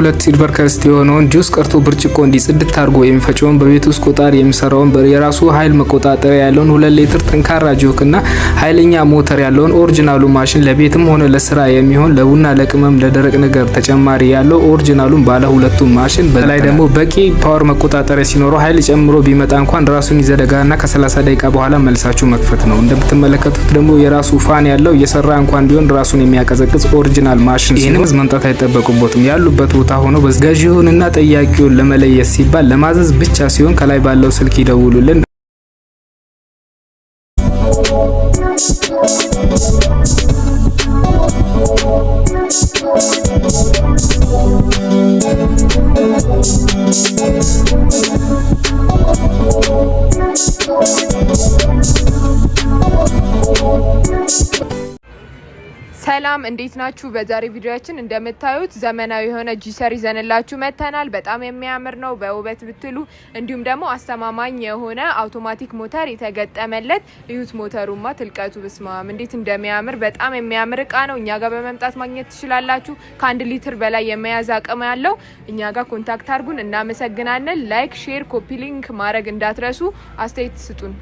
2 ሲልቨር ከስት የሆነውን ጁስ ቀርቶ ብርጭቆ እንዲጽድት አድርጎ የሚፈጨውን በቤት ውስጥ ቆጣሪ የሚሰራውን የራሱ ኃይል መቆጣጠሪያ ያለውን 2 ሊትር ጠንካራ ጆክና ኃይለኛ ሞተር ያለውን ኦሪጂናሉ ማሽን ለቤትም ሆነ ለስራ የሚሆን ለቡና ለቅመም ለደረቅ ነገር ተጨማሪ ያለው ኦሪጂናሉን ባለ ሁለቱም ማሽን በላይ ደግሞ በቂ ፓወር መቆጣጠሪያ ሲኖረው ኃይል ጨምሮ ቢመጣ እንኳን ራሱን ይዘደጋና ከ30 ደቂቃ በኋላ መልሳችሁ መክፈት ነው። እንደምትመለከቱት ደግሞ የራሱ ፋን ያለው እየሰራ እንኳን ቢሆን ራሱን የሚያቀዘቅዝ ኦሪጂናል ማሽን ይሄንም መምጣት አይጠበቅበትም። ያሉበት ቦታ ሆኖ ገዢውንና ጠያቂውን ለመለየት ሲባል ለማዘዝ ብቻ ሲሆን ከላይ ባለው ስልክ ይደውሉልን። ሰላም እንዴት ናችሁ? በዛሬ ቪዲዮአችን እንደምታዩት ዘመናዊ የሆነ ጁሰር ይዘንላችሁ መተናል። በጣም የሚያምር ነው በውበት ብትሉ፣ እንዲሁም ደግሞ አስተማማኝ የሆነ አውቶማቲክ ሞተር የተገጠመለት እዩት። ሞተሩማ ትልቀቱ በስማም እንዴት እንደሚያምር በጣም የሚያምር እቃ ነው። እኛ ጋር በመምጣት ማግኘት ትችላላችሁ። ከ1 ሊትር በላይ የመያዝ አቅም ያለው እኛ ጋር ኮንታክት አድርጉን። እናመሰግናለን። ላይክ፣ ሼር፣ ኮፒ ሊንክ ማድረግ እንዳትረሱ። አስተያየት ስጡን።